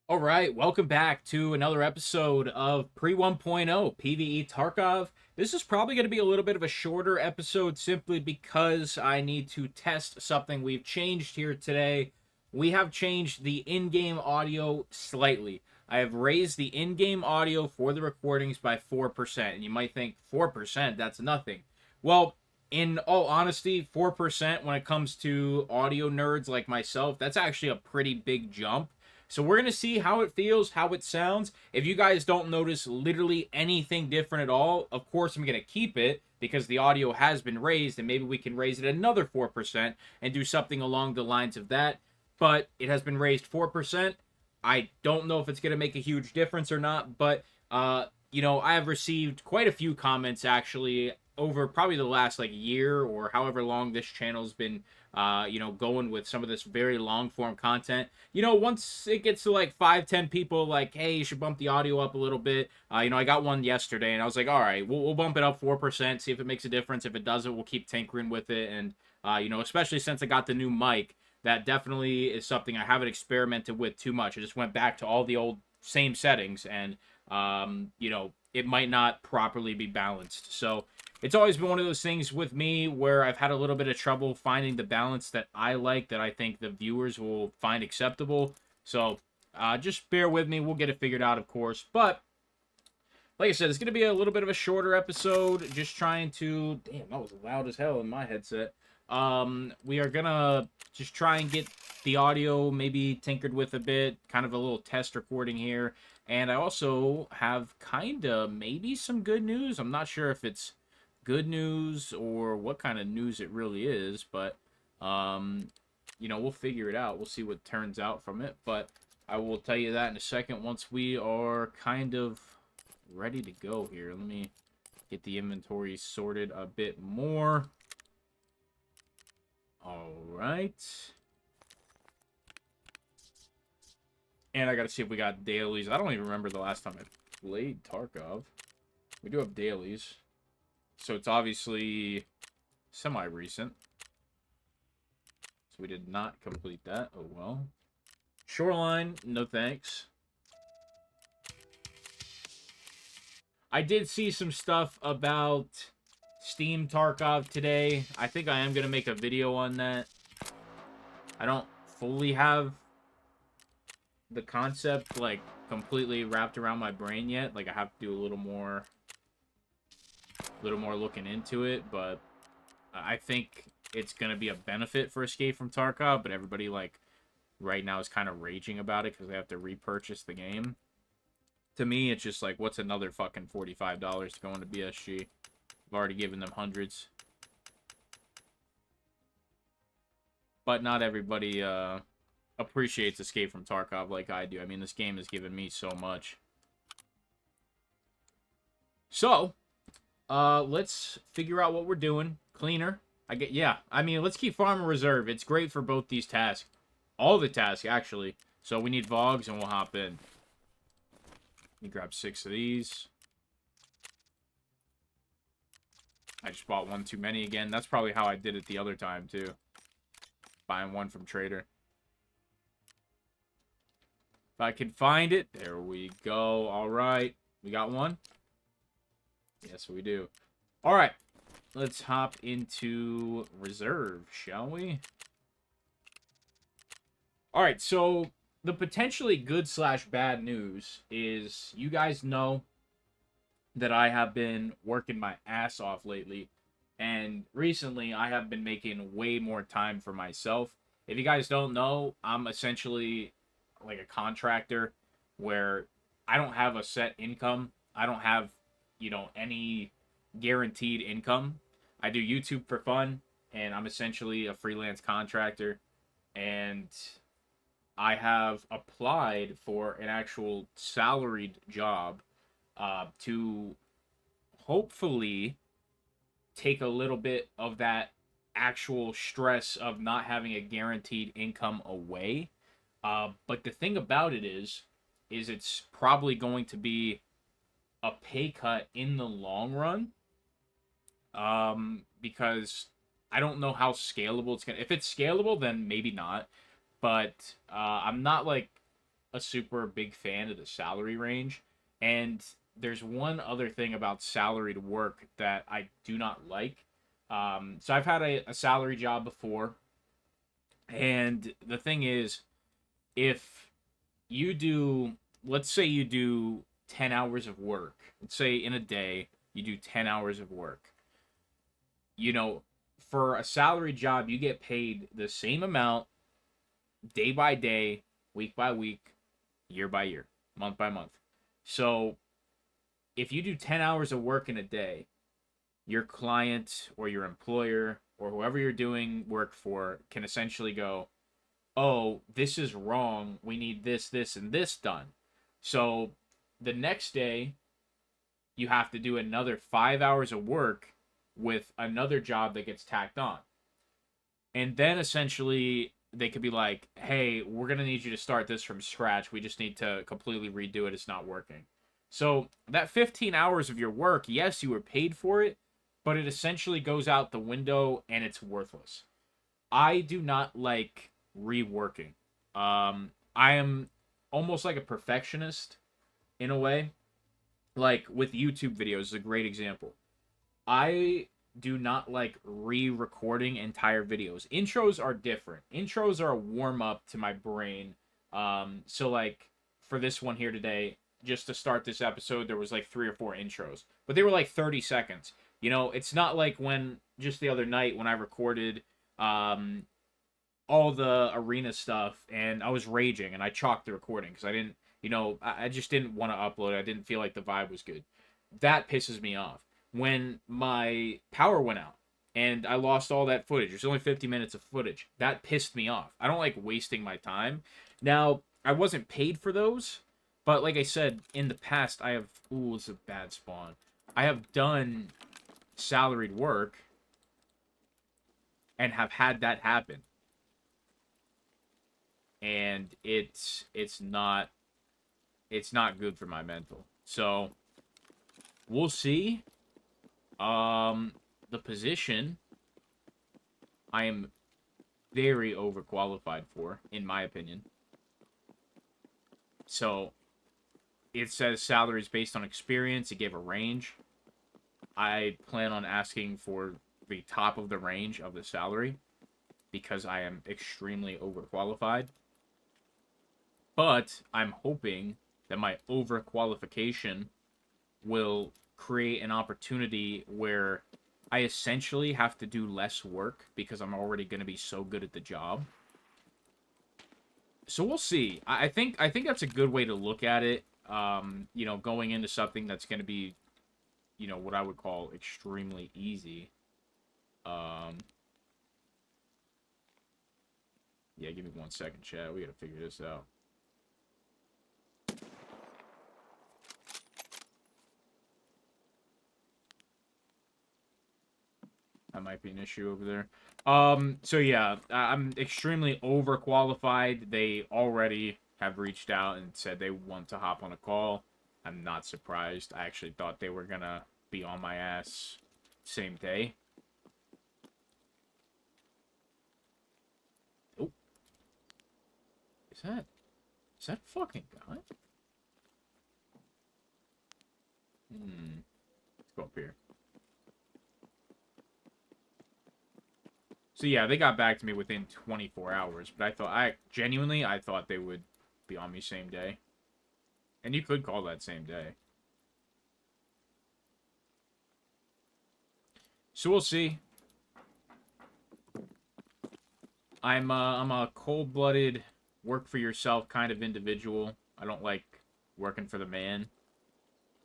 All right, welcome back to another episode of Pre 1.0 PVE Tarkov. This is probably going to be a little bit of a shorter episode simply because I need to test something we've changed here today. We have changed the in game audio slightly. I have raised the in game audio for the recordings by 4%. And you might think 4%, that's nothing. Well, in all honesty, 4% when it comes to audio nerds like myself, that's actually a pretty big jump. So we're going to see how it feels, how it sounds. If you guys don't notice literally anything different at all, of course I'm going to keep it because the audio has been raised and maybe we can raise it another 4% and do something along the lines of that. But it has been raised 4%. I don't know if it's going to make a huge difference or not, but I have received quite a few comments actually over probably the last like year or however long this channel's been going with some of this very long form content. Once it gets to like 5, 10 people, like, hey, you should bump the audio up a little bit. I got one yesterday, and I was like, all right, we'll bump it up 4%, see if it makes a difference. If it doesn't, we'll keep tinkering with it. And especially since I got the new mic, that definitely is something I haven't experimented with too much. I just went back to all the old same settings, and it might not properly be balanced. So it's always been one of those things with me where I've had a little bit of trouble finding the balance that I like, that I think the viewers will find acceptable. So just bear with me. We'll get it figured out, of course. But like I said, it's going to be a little bit of a shorter episode. Just trying to... Damn, that was loud as hell in my headset. We are going to just try and get the audio maybe tinkered with a bit. Kind of a little test recording here. And I also have kind of maybe some good news. I'm not sure if it's good news or what kind of news it really is, but we'll figure it out. We'll see what turns out from it, but I will tell you that in a second once we are kind of ready to go here. Let me get the inventory sorted a bit more. All right. And I gotta see if we got dailies. I don't even remember the last time I played Tarkov. We do have dailies. So it's obviously semi-recent. So we did not complete that. Oh, well. Shoreline, no thanks. I did see some stuff about Steam Tarkov today. I think I am going to make a video on that. I don't fully have the concept, like, completely wrapped around my brain yet. Like, I have to do a little more looking into it, but I think it's going to be a benefit for Escape from Tarkov, but everybody, like, right now is kind of raging about it because they have to repurchase the game. To me, it's just like, what's another fucking $45 to go into BSG? I've already given them hundreds. But not everybody appreciates Escape from Tarkov like I do. I mean, this game has given me so much. So, let's figure out what we're doing. Cleaner. Let's keep Farm and Reserve. It's great for both these tasks. All the tasks, actually. So we need Vogs, and we'll hop in. Let me grab 6 of these. I just bought one too many again. That's probably how I did it the other time, too. Buying one from Trader. If I can find it. There we go. All right. We got one? Yes, we do. All right. Let's hop into Reserve, shall we? All right, so the potentially good/bad news is you guys know that I have been working my ass off lately, and recently I have been making way more time for myself. If you guys don't know, I'm essentially like a contractor where I don't have a set income. I don't have, any guaranteed income. I do YouTube for fun, and I'm essentially a freelance contractor, and I have applied for an actual salaried job to hopefully take a little bit of that actual stress of not having a guaranteed income away. But the thing about it is it's probably going to be a pay cut in the long run. Because I don't know how scalable it's gonna. If it's scalable, then maybe not. But I'm not like a super big fan of the salary range. And there's one other thing about salaried work that I do not like. So I've had a salary job before, and the thing is, if you do, let's say you do 10 hours of work, let's say in a day, you do 10 hours of work, you know, for a salary job, you get paid the same amount day by day, week by week, year by year, month by month. So if you do 10 hours of work in a day, your client or your employer or whoever you're doing work for can essentially go, oh, this is wrong. We need this, this, and this done. So the next day, you have to do another 5 hours of work with another job that gets tacked on. And then essentially, they could be like, hey, we're going to need you to start this from scratch. We just need to completely redo it. It's not working. So that 15 hours of your work, yes, you were paid for it, but it essentially goes out the window and it's worthless. I do not like reworking. I am almost like a perfectionist in a way. Like with YouTube videos is a great example. I do not like re-recording entire videos. Intros are different. Intros are a warm-up to my brain. So like for this one here today, just to start this episode, there was like 3 or 4 intros, but they were like 30 seconds. You know, it's not like when just the other night when I recorded um all the arena stuff and I was raging and I chalked the recording because I didn't, I just didn't want to upload it. I didn't feel like the vibe was good. That pisses me off. When my power went out and I lost all that footage, there's only 50 minutes of footage. That pissed me off. I don't like wasting my time. Now, I wasn't paid for those, but like I said, in the past, I have, ooh, it's a bad spawn. I have done salaried work and have had that happen. And it's not good for my mental. So we'll see. The position I am very overqualified for, in my opinion. So it says salaries based on experience. It gave a range. I plan on asking for the top of the range of the salary because I am extremely overqualified. But I'm hoping that my overqualification will create an opportunity where I essentially have to do less work because I'm already going to be so good at the job. So we'll see. I think that's a good way to look at it. Going into something that's going to be, what I would call extremely easy. Yeah, give me 1 second, chat. We got to figure this out. That might be an issue over there. So yeah, I'm extremely overqualified. They already have reached out and said they want to hop on a call. I'm not surprised. I actually thought they were gonna be on my ass same day. Oh, is that fucking guy? Let's go up here. So yeah, they got back to me within 24 hours, but I genuinely thought they would be on me same day. And you could call that same day. So we'll see. I'm a cold-blooded, work-for-yourself kind of individual. I don't like working for the man.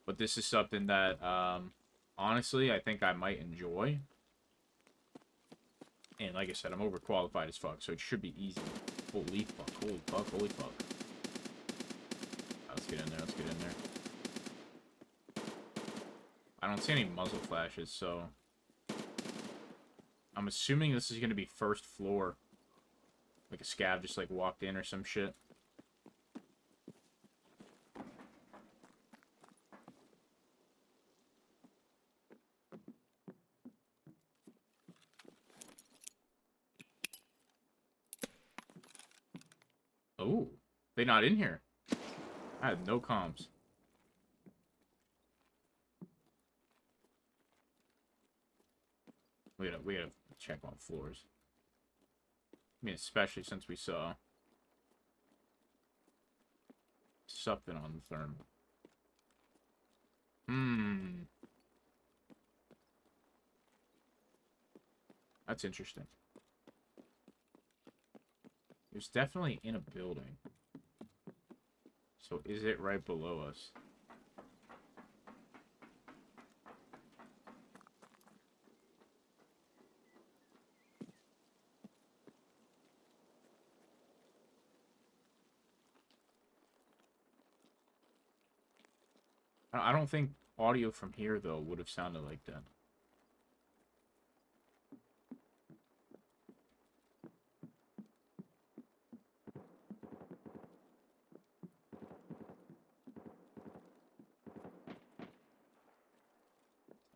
But this is something that, honestly, I think I might enjoy. And like I said, I'm overqualified as fuck, so it should be easy. Holy fuck, holy fuck, holy fuck. Let's get in there, let's get in there. I don't see any muzzle flashes, so... I'm assuming this is going to be first floor. Like a scav just, like, walked in or some shit. Oh, they not in here. I had no comms. We gotta check on floors. I mean, especially since we saw something on the thermal. That's interesting. It's definitely in a building. So is it right below us? I don't think audio from here, though, would have sounded like that.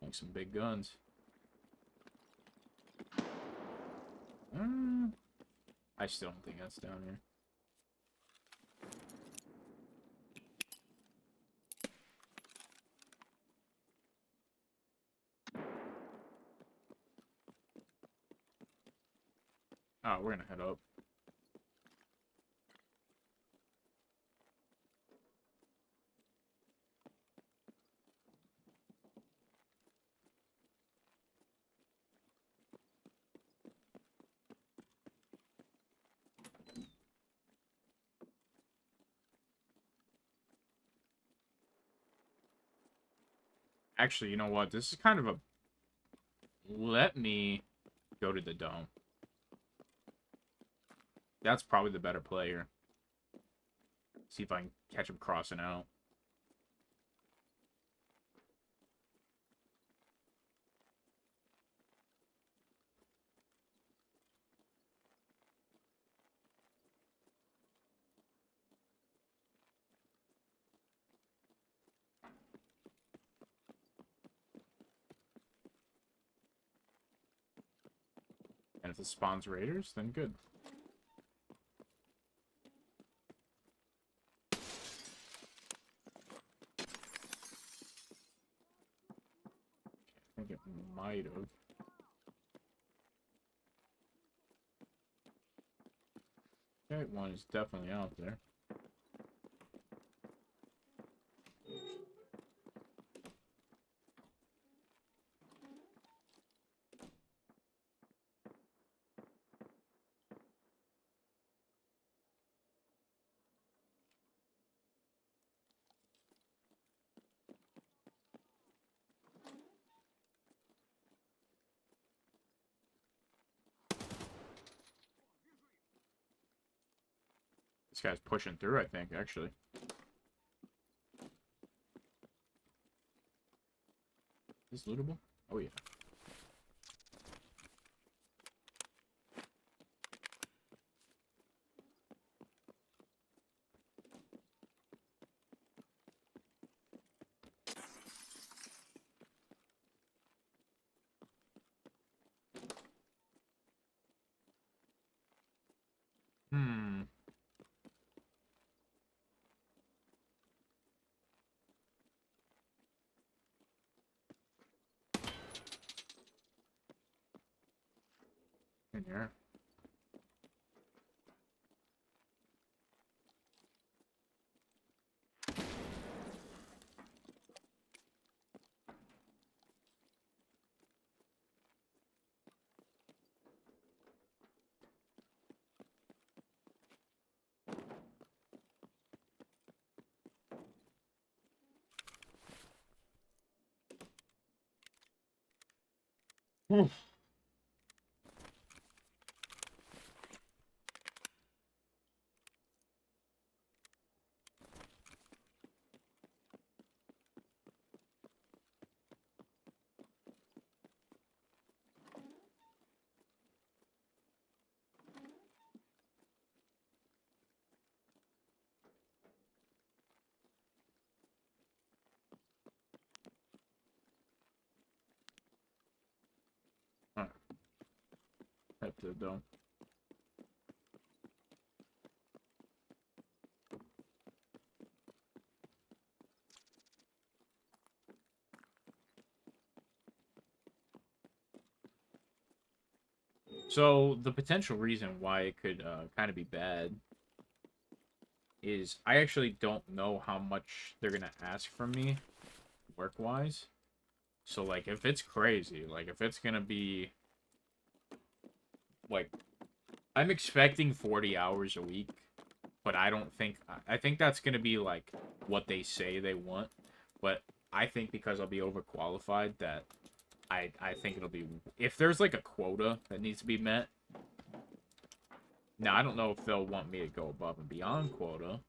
Like some big guns. I still don't think that's down here. Oh, we're gonna head up. Actually, you know what? This is kind of a... Let me go to the dome. That's probably the better player. See if I can catch him crossing out. And if it spawns raiders, then good. I think it might have. Okay, one is definitely out there. This guy's pushing through, I think, actually. Is this lootable? Oh, yeah. In here. Oof. Alright. Head to the dome. So the potential reason why it could kind of be bad is I actually don't know how much they're gonna ask from me work-wise. So like if it's crazy, like if it's gonna be like I'm expecting 40 hours a week, but I don't think I think that's gonna be like what they say they want. But I think because I'll be overqualified that I think it'll be if there's like a quota that needs to be met. Now I don't know if they'll want me to go above and beyond quota.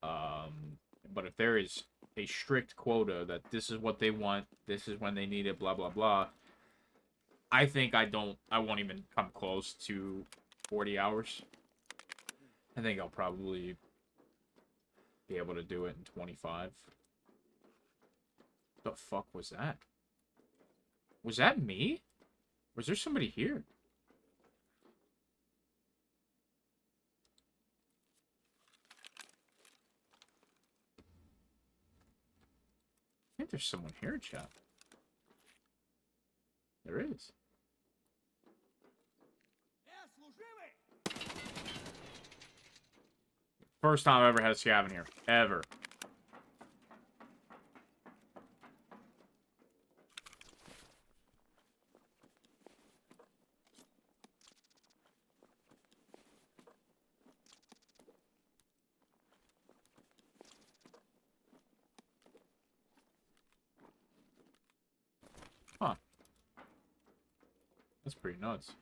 But if there is a strict quota that this is what they want, this is when they need it, blah blah blah. I think I won't even come close to 40 hours. I think I'll probably be able to do it in 25. The fuck was that? Was that me? Was there somebody here? I think there's someone here, chat. There is. First time I've ever had a scav in here. Ever. Huh. That's pretty nuts.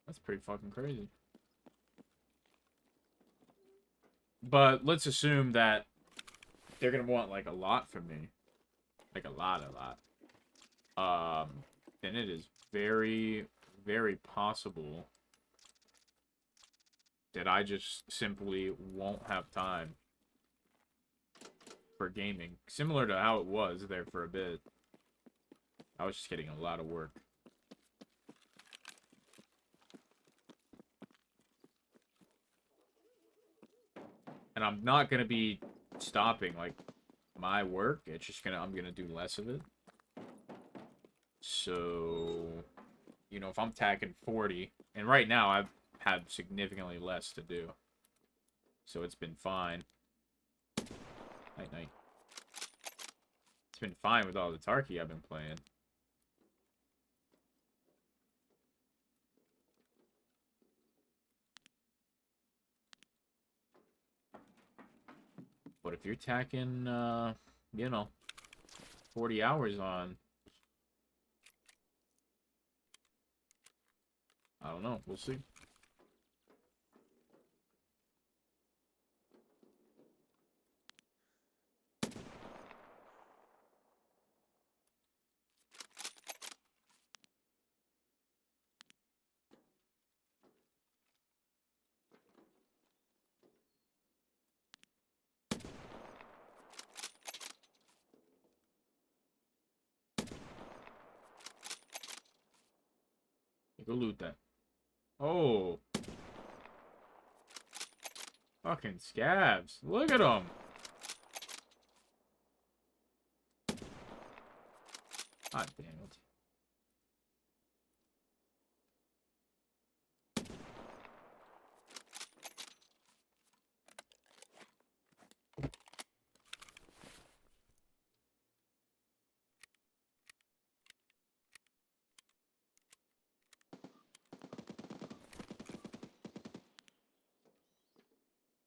That's pretty fucking crazy. But let's assume that they're gonna want like a lot from me. Like a lot. Then it is very, very possible that I just simply won't have time for gaming. Similar to how it was there for a bit. I was just getting a lot of work. And I'm not gonna be stopping like my work. It's just I'm gonna do less of it. So, you know, if I'm tacking 40, and right now I've had significantly less to do. So it's been fine. Night. It's been fine with all the Tarky I've been playing. But if you're tacking, you know, 40 hours on, I don't know. We'll see. Go loot that. Oh. Fucking scabs. Look at them. God damn it.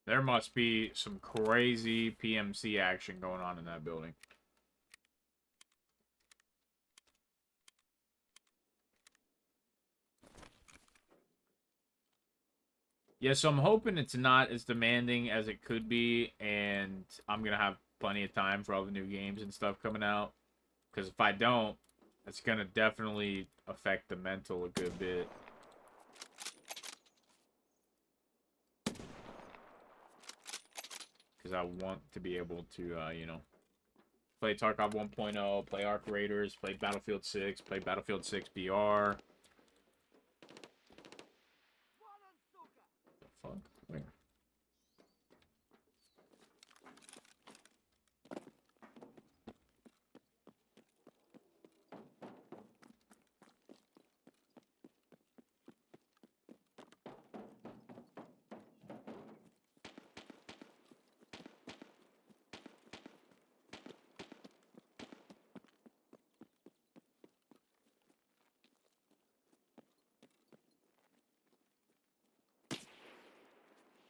There must be some crazy PMC action going on in that building. Yeah, so I'm hoping it's not as demanding as it could be, and I'm going to have plenty of time for all the new games and stuff coming out. Because if I don't, it's going to definitely affect the mental a good bit. Because I want to be able to, you know, play Tarkov 1.0, play Arc Raiders, play Battlefield 6, play Battlefield 6 BR. fuck? Where?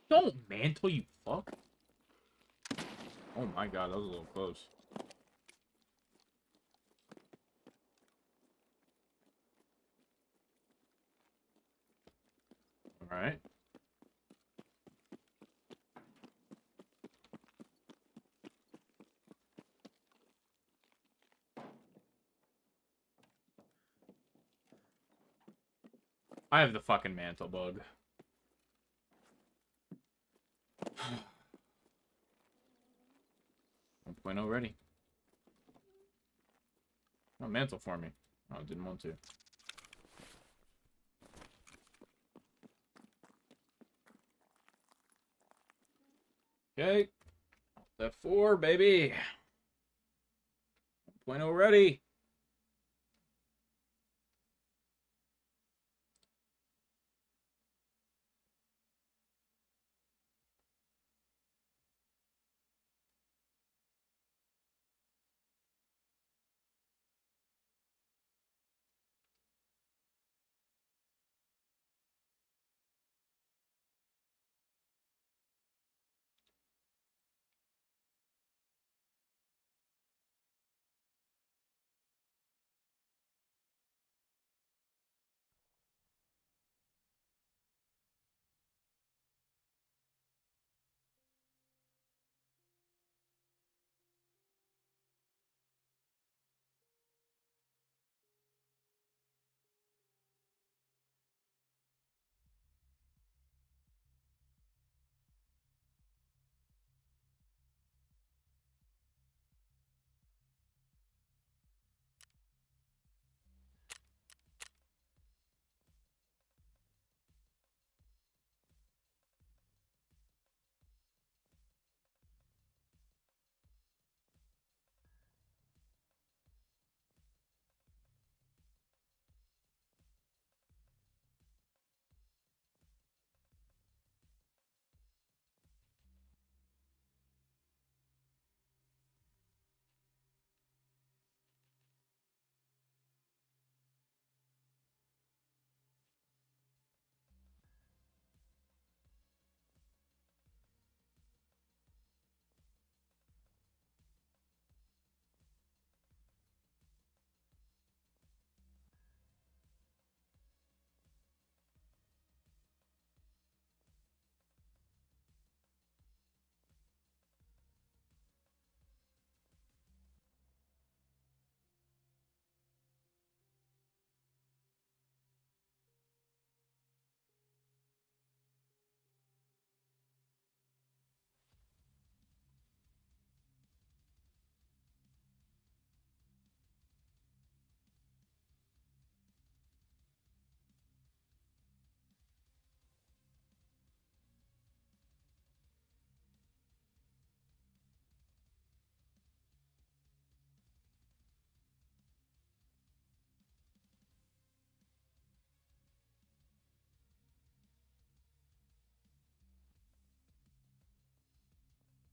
Don't mantle, you fuck. Oh my god, that was a little close. Alright. I have the fucking mantle bug. 1.0 ready. Oh, mantle for me. Oh, didn't want to. Okay. That 4, baby. 1.0 ready.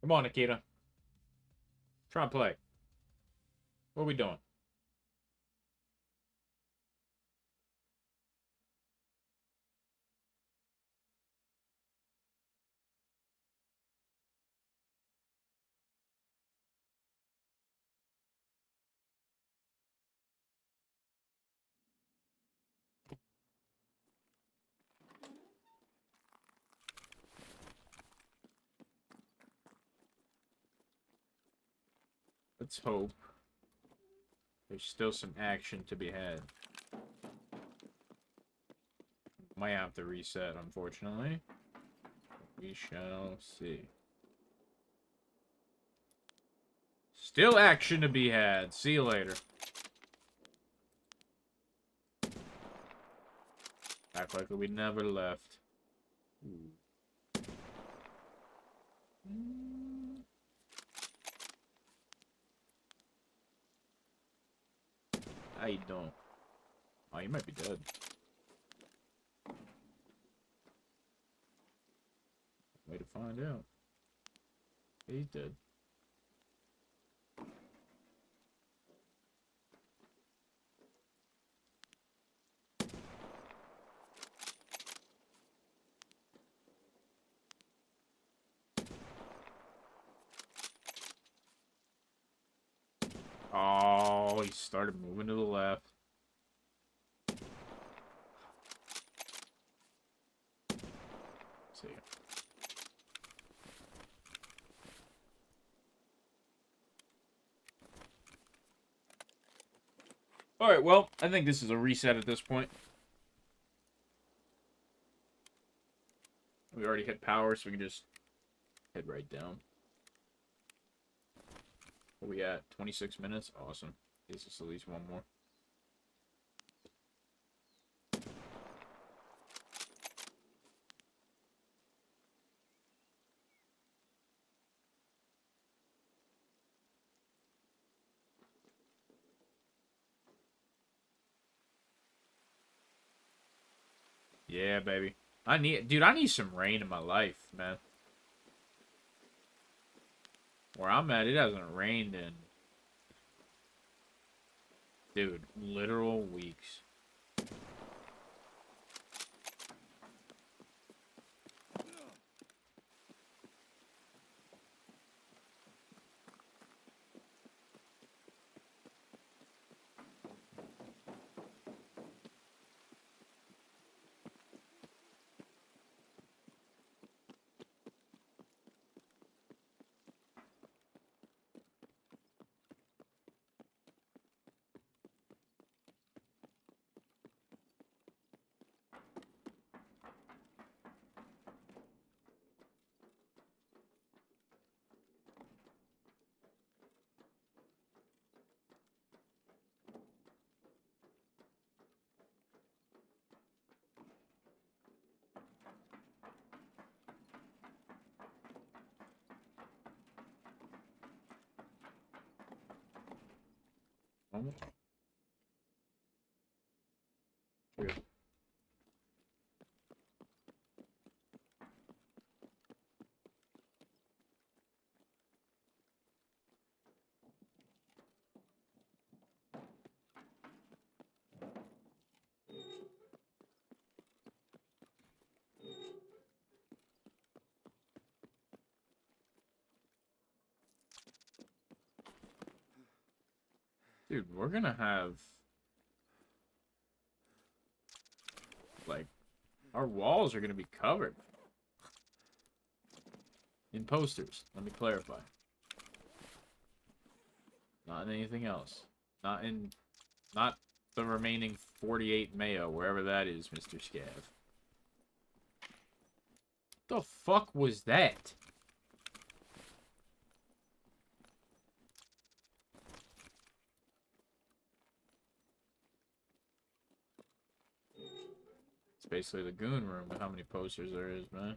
Come on, Nikita. Try and play. What are we doing? Let's hope there's still some action to be had. Might have to reset, unfortunately. We shall see. Still action to be had. See you later. Act like we never left. Ooh. How you doing? Oh, you might be dead. Way to find out. He's dead. Oh, he started moving to the left. See ya. Alright, well, I think this is a reset at this point. We already hit power, so we can just head right down. What are we at? 26 minutes? Awesome. Gives us at least one more. Yeah, baby. I need some rain in my life, man. Where I'm at, it hasn't rained in, dude, literal weeks. Yeah. Dude, we're gonna have, like, our walls are gonna be covered in posters. Let me clarify. Not in anything else. Not the remaining 48 Mayo, wherever that is, Mr. Scav. The fuck was that? It's basically the goon room with how many posters there is, man.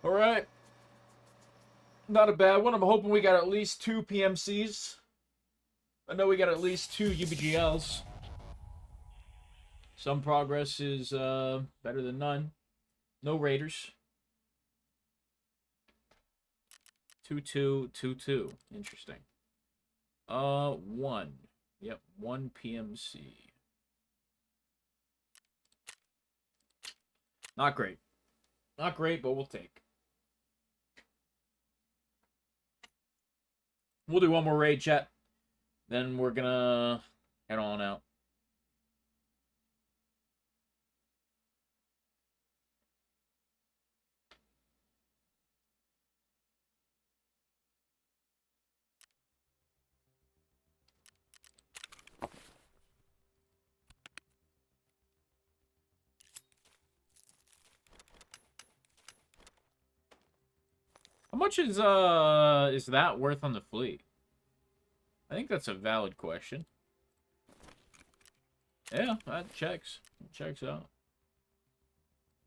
Alright. Not a bad one. I'm hoping we got at least 2 PMCs. I know we got at least 2 UBGLs. Some progress is better than none. No Raiders. 2-2, 2-2. Interesting. 1. Yep, 1 PMC. Not great. Not great, but we'll take. We'll do one more raid, chat. Then we're gonna head on out. How much is that worth on the fleet? I think that's a valid question. Yeah, that checks. It checks out.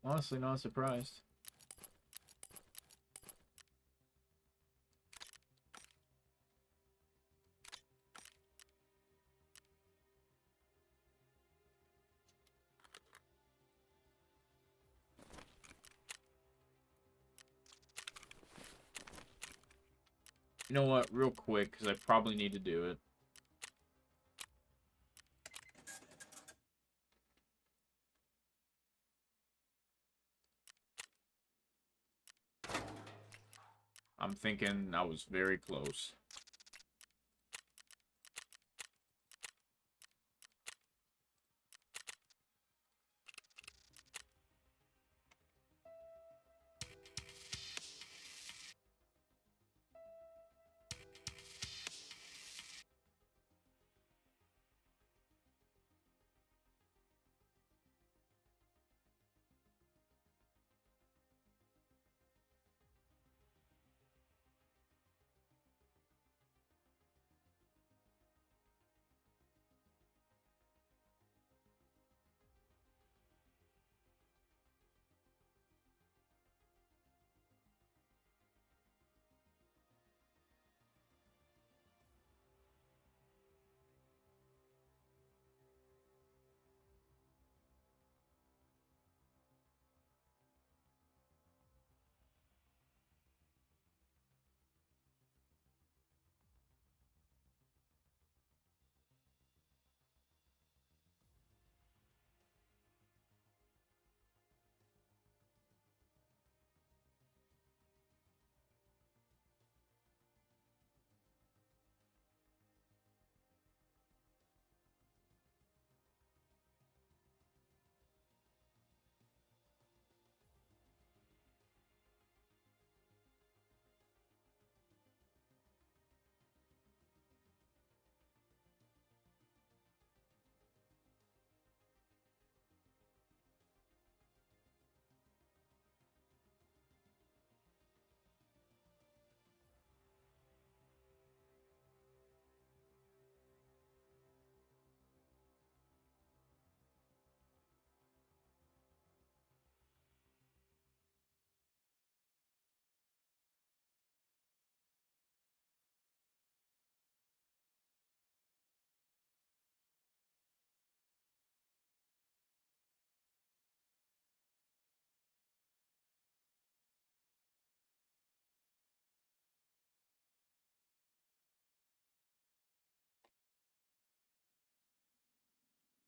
Honestly, not surprised. You know what? Real quick, because I probably need to do it. I'm thinking I was very close.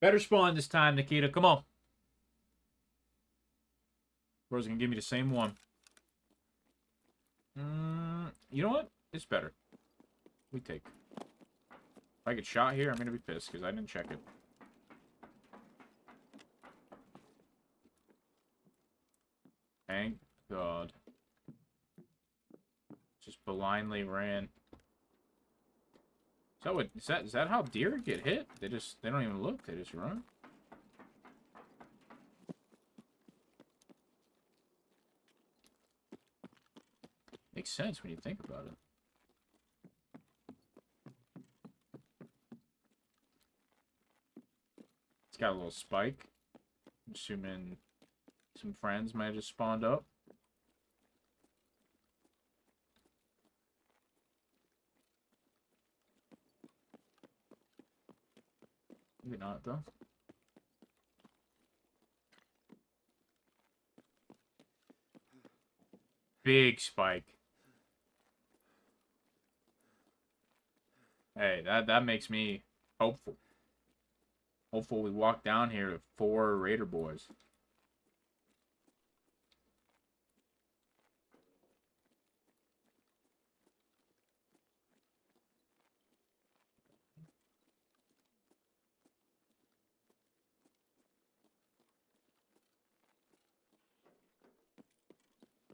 Better spawn this time, Nikita. Come on. Bro's gonna give me the same one. You know what? It's better. We take. If I get shot here, I'm gonna be pissed because I didn't check it. Thank God. Just blindly ran. Is that what? Is that how deer get hit? They don't even look. They just run. Makes sense when you think about it. It's got a little spike. I'm assuming some friends might have just spawned up. Maybe not, though. Big spike. Hey, that makes me hopeful. Hopeful we walk down here to 4 Raider boys.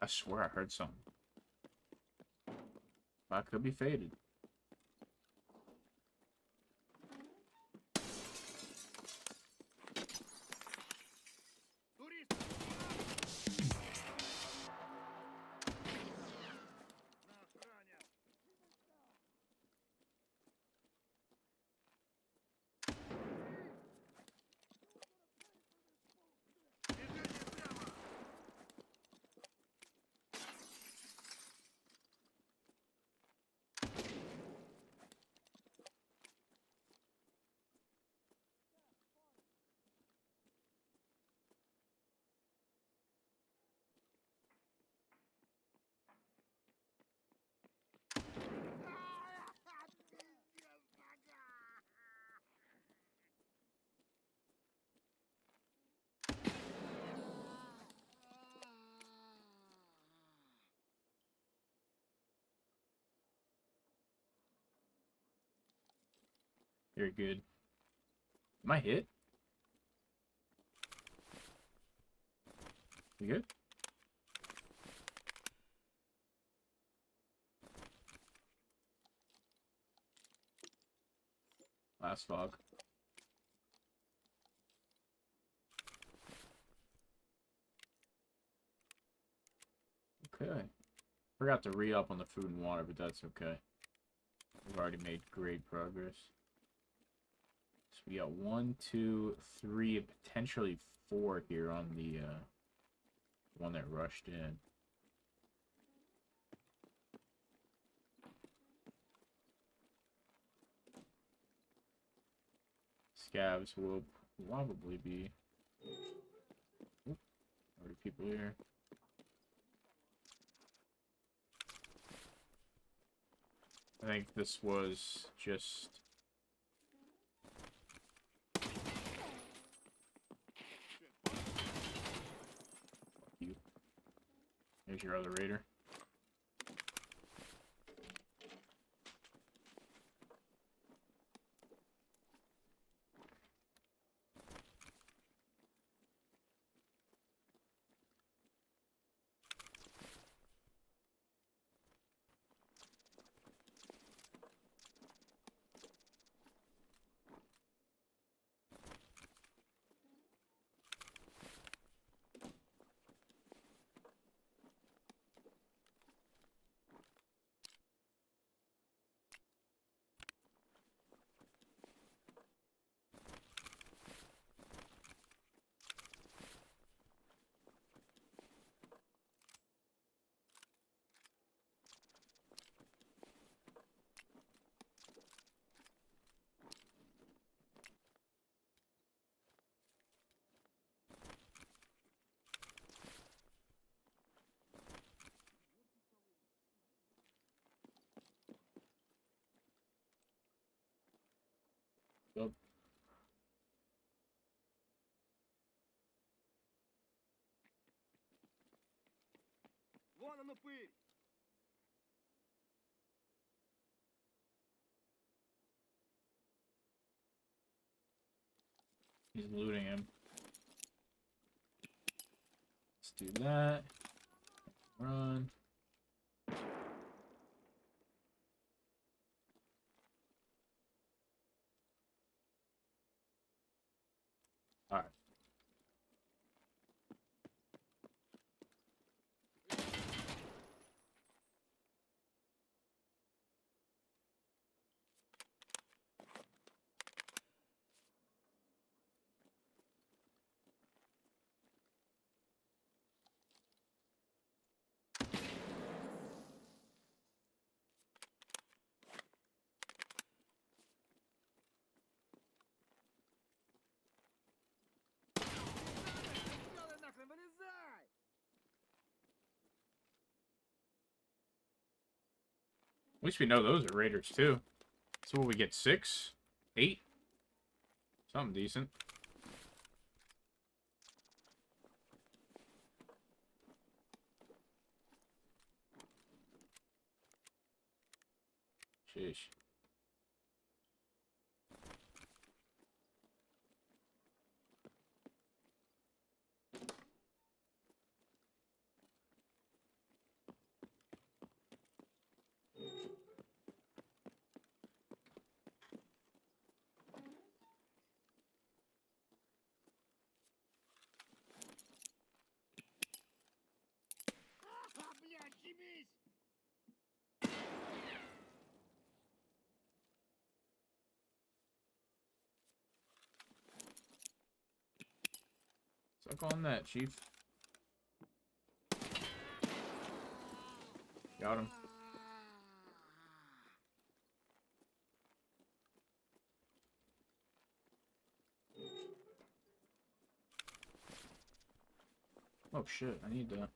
I swear I heard something. I could be faded. Very good. Am I hit? You good? Last fog. Okay. Forgot to re-up on the food and water, but that's okay. We've already made great progress. So we got 1, 2, 3, potentially 4 here on the one that rushed in. Scavs will probably be... Oop, already people here. I think this was just... Fuck you. There's your other raider. Yep. Вон он упырь! He's looting him. Let's do that. Run. Alright. Делай нахрен, вылезай! At least we know those are raiders too. So what we get, 6? 8? Something decent. Sheesh. Блядь, ебись! Suck on that, Chief. Got him. Oh shit, I need to...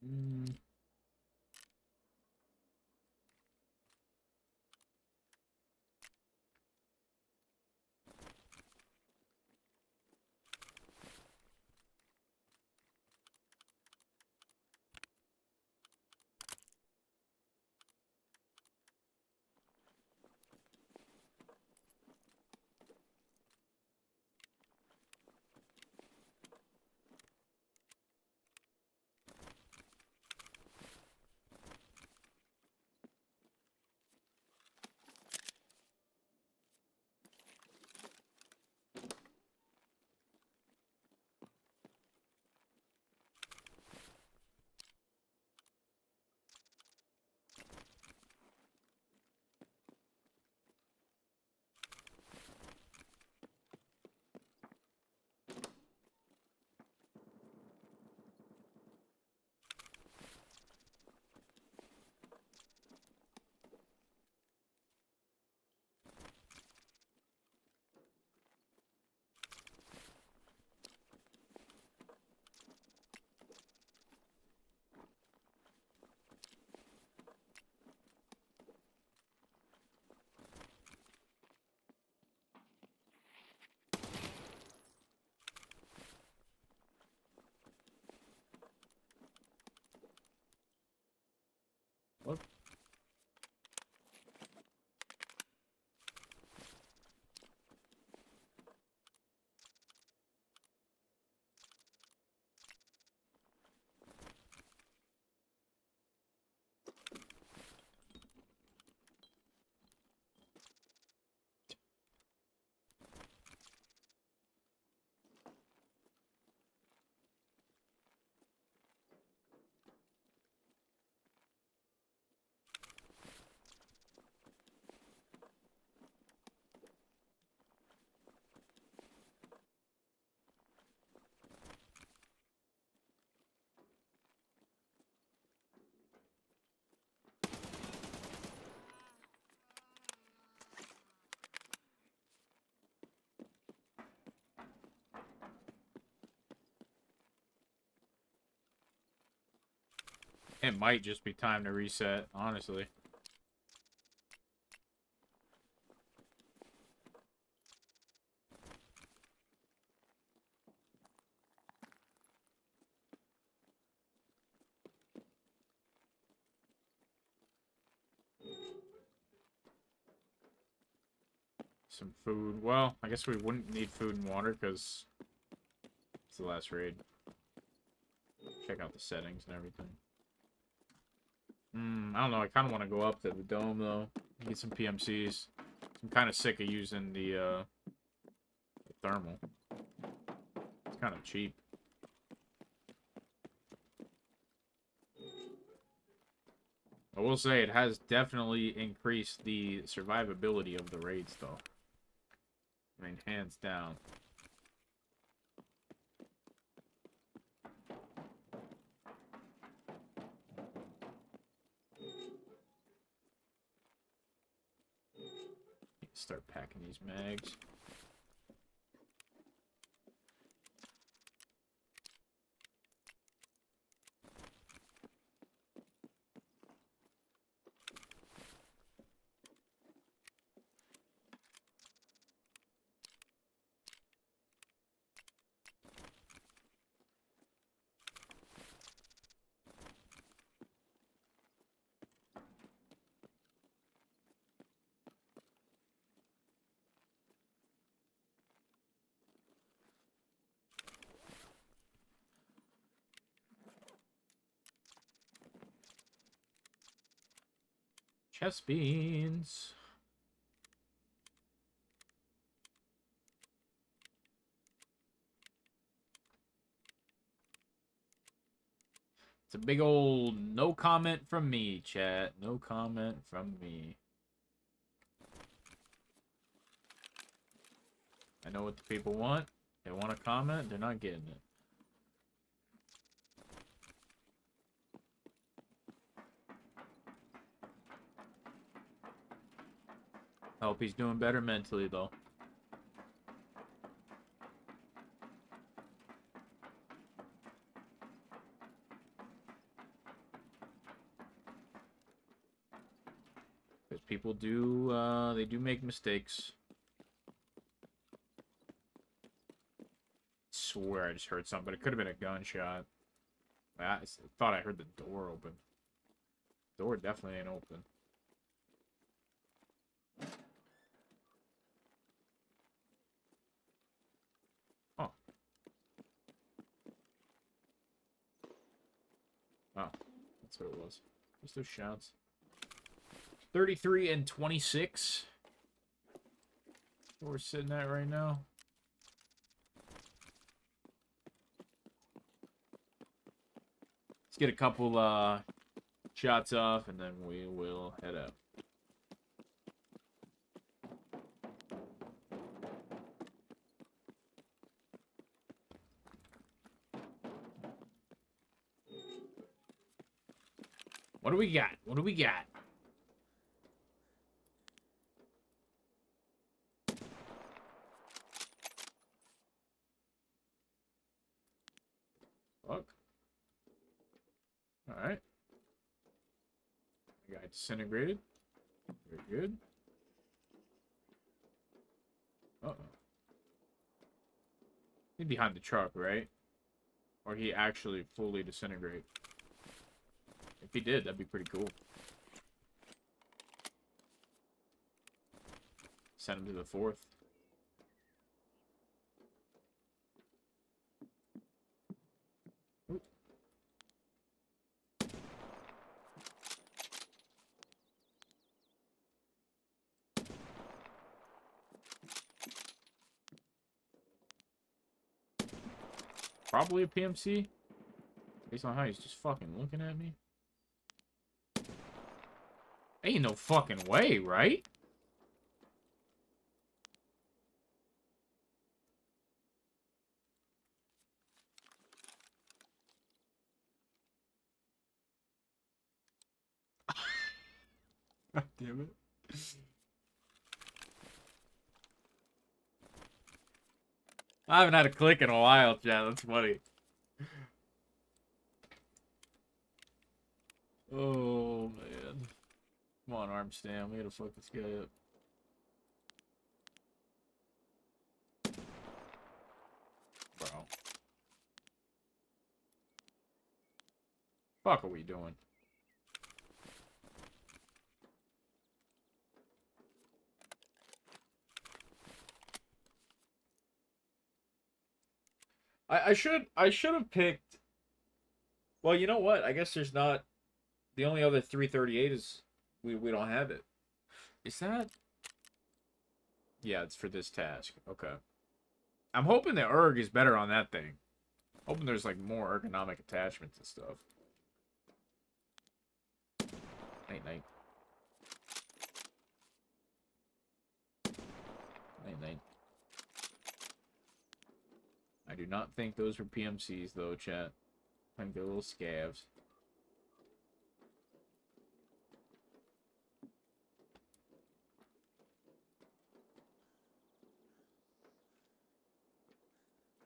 Mm. What? It might just be time to reset, honestly. Some food. Well, I guess we wouldn't need food and water because it's the last raid. Check out the settings and everything. I don't know. I kind of want to go up to the dome, though. Get some PMCs. I'm kind of sick of using the thermal. It's kind of cheap. I will say it has definitely increased the survivability of the raids, though. I mean, hands down. Start packing these mags. Chest beans. It's a big old no comment from me, chat. No comment from me. I know what the people want. They want a comment. They're not getting it. I hope he's doing better mentally, though. People do, they do make mistakes. Swear I just heard something, but it could have been a gunshot. I thought I heard the door open. Door definitely ain't open. Oh. Oh, that's what it was. Just those shots. 33 and 26. Where we're sitting at right now. Let's get a couple shots off, and then we will head out. What do we got? What do we got? Fuck. Alright. The guy disintegrated. Very good. Uh-oh. He's behind the truck, right? Or he actually fully disintegrate. If he did, that'd be pretty cool. Send him to the 4th. Ooh. Probably a PMC. Based on how he's just fucking looking at me. Ain't no fucking way, right? God damn it. I haven't had a click in a while, chat. That's funny. Oh, man. Come on, Armstam. We gotta fuck this guy up. Bro. Fuck are we doing? I should have picked. Well, you know what? I guess there's not. The only other 338 is we don't have it. Is that? Yeah, it's for this task. Okay. I'm hoping the erg is better on that thing. Hoping there's like more ergonomic attachments and stuff. Night night. Night night. I do not think those were PMCs though, chat. I think they're little scavs.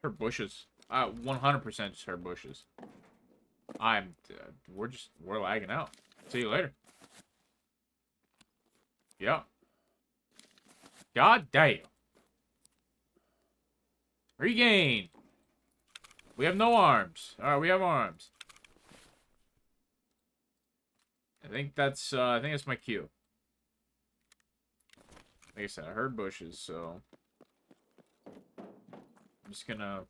Her bushes. 100% just her bushes. We're lagging out. See you later. Yeah. God damn. Regain. We have no arms. Alright, we have arms. I think that's my cue. Like I said, I heard bushes, so I'm just gonna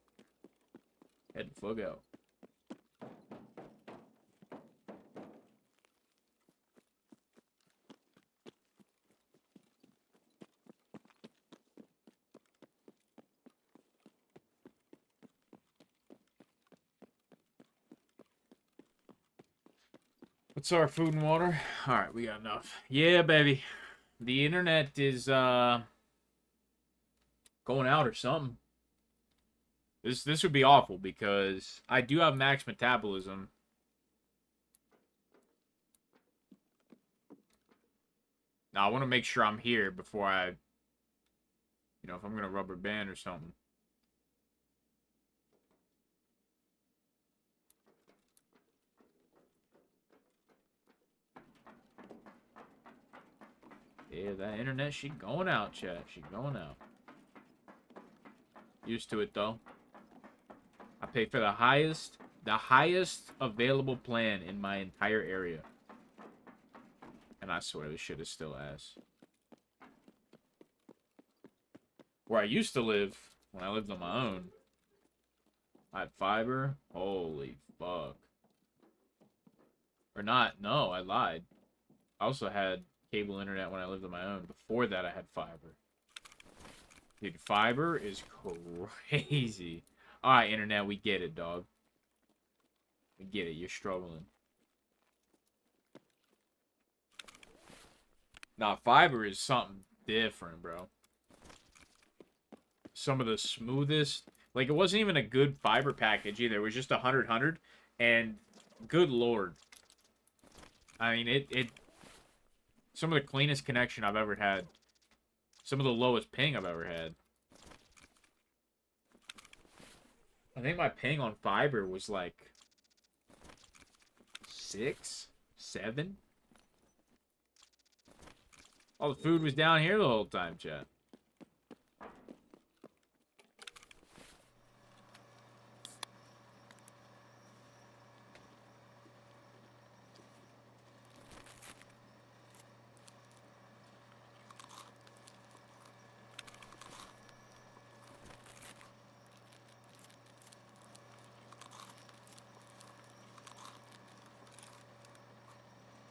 head the fuck out. What's our food and water? Alright, we got enough. Yeah, baby. The internet is going out or something. This would be awful because I do have max metabolism. Now I want to make sure I'm here before I, if I'm gonna rubber band or something. Yeah, that internet, she going out, chat. She going out. Used to it, though. I pay for the highest available plan in my entire area. And I swear this shit is still ass. Where I used to live, when I lived on my own, I had fiber. Holy fuck. Or not, no, I lied. I also had cable internet when I lived on my own. Before that, I had fiber. Dude, fiber is crazy. Alright, internet, we get it, dog. We get it, you're struggling. Nah, fiber is something different, bro. Some of the smoothest... Like, it wasn't even a good fiber package either. It was just 100, and good lord. I mean, it some of the cleanest connection I've ever had. Some of the lowest ping I've ever had. I think my ping on fiber was like 6, 7. All the food was down here the whole time, chat.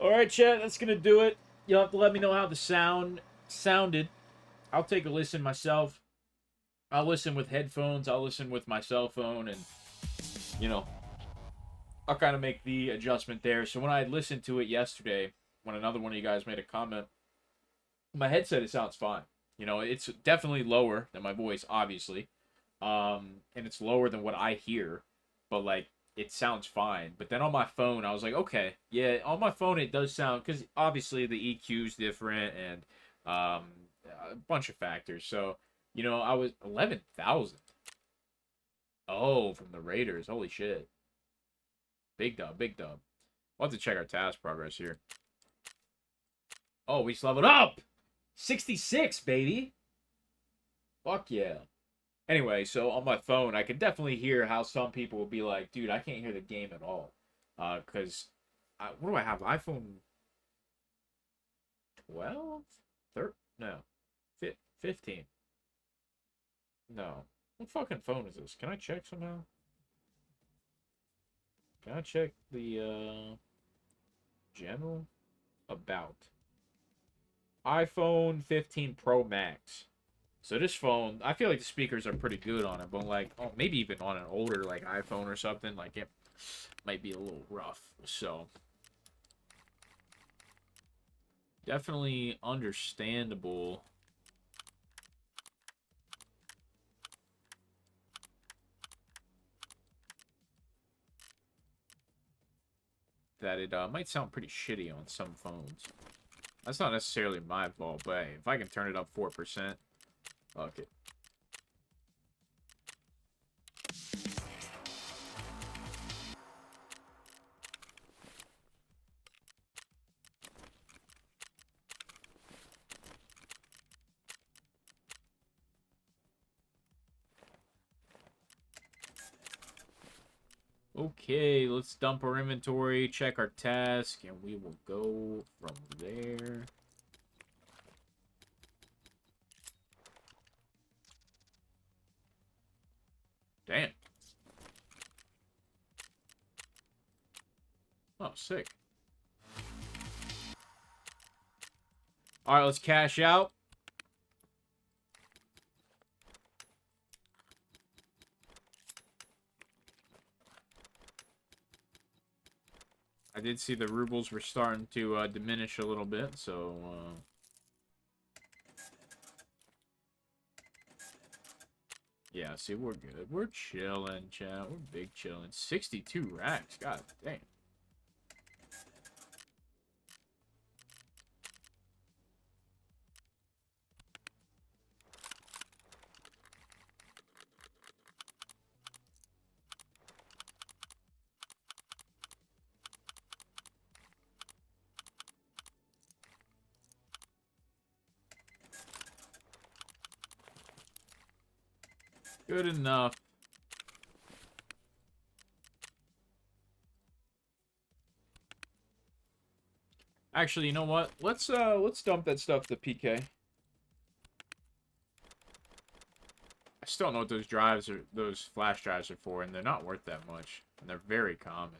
All right, chat, that's gonna do it. You'll have to let me know how the sounded. I'll take a listen myself. I'll listen with headphones. I'll listen with my cell phone, and you know, I'll kind of make the adjustment there. So when I listened to it yesterday, when another one of you guys made a comment, my headset, it sounds fine. You know, it's definitely lower than my voice, obviously, and it's lower than what I hear, but like, it sounds fine. But then on my phone, I was like, okay, yeah, on my phone it does sound, because obviously the EQ's different, and a bunch of factors. So, you know, I was 11,000. Oh, from the Raiders. Holy shit. Big dub, big dub. We'll have to check our task progress here. Oh, we just leveled up! 66, baby! Fuck yeah. Anyway, so on my phone, I can definitely hear how some people will be like, dude, I can't hear the game at all. Because, what do I have? iPhone 12? 13? No. 15. No. What fucking phone is this? Can I check somehow? Can I check the, general? About. iPhone 15 Pro Max. So this phone, I feel like the speakers are pretty good on it, but like, oh, maybe even on an older like iPhone or something, like it might be a little rough. So definitely understandable that it might sound pretty shitty on some phones. That's not necessarily my fault, but hey, if I can turn it up 4%, fuck it. Okay, let's dump our inventory, check our task, and we will go from there. Damn. Oh, sick. Alright, let's cash out. I did see the rubles were starting to diminish a little bit, so... yeah, see, we're good. We're chilling, chat. We're big chilling. 62 racks. God damn. Good enough. Actually, you know what? Let's dump that stuff to PK. I still don't know what those drives are, those flash drives are for, and they're not worth that much. And they're very common.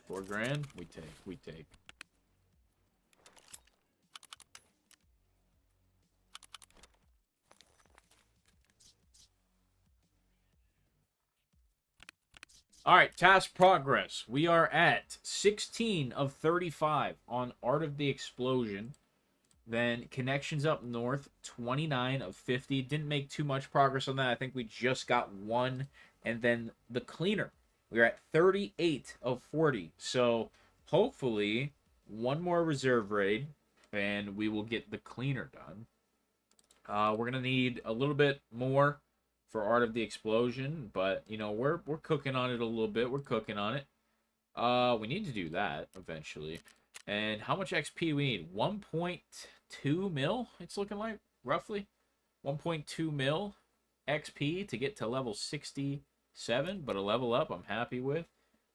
4 grand? We take. All right, task progress. We are at 16 of 35 on Art of the Explosion. Then connections up north, 29 of 50. Didn't make too much progress on that. I think we just got one. And then the cleaner. We're at 38 of 40. So hopefully one more reserve raid and we will get the cleaner done. We're gonna need a little bit more for Art of the Explosion, but you know we're cooking on it a little bit. We're cooking on it. We need to do that eventually. And how much XP we need? 1.2 mil. It's looking like roughly 1.2 mil XP to get to level 67, but a level up I'm happy with.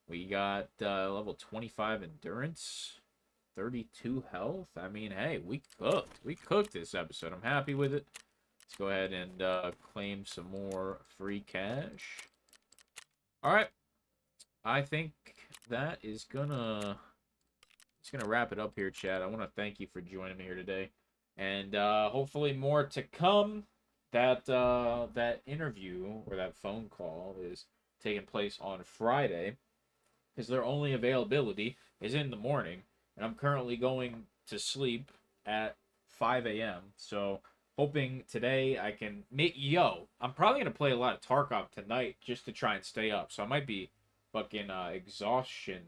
We got level 25 endurance. 32 health. I mean, hey, we cooked. We cooked this episode. I'm happy with it. Let's go ahead and claim some more free cash. All right. I think that is gonna wrap it up here, Chad. I want to thank you for joining me here today, and hopefully more to come. That interview or that phone call is taking place on Friday, because their only availability is in the morning. And I'm currently going to sleep at 5 a.m. So hoping today I can make I'm probably gonna play a lot of Tarkov tonight just to try and stay up. So I might be fucking exhaustion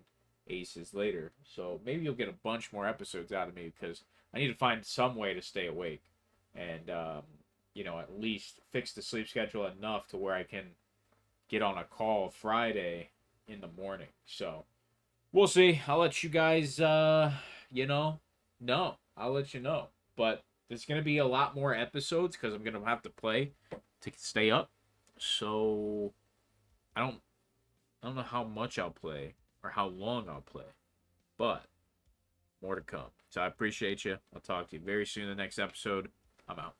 aces later. So maybe you'll get a bunch more episodes out of me because I need to find some way to stay awake and you know, at least fix the sleep schedule enough to where I can get on a call Friday in the morning. So we'll see. I'll let you guys, you know. I'll let you know. But there's going to be a lot more episodes because I'm going to have to play to stay up. So I don't know how much I'll play or how long I'll play. But more to come. So I appreciate you. I'll talk to you very soon in the next episode. I'm out.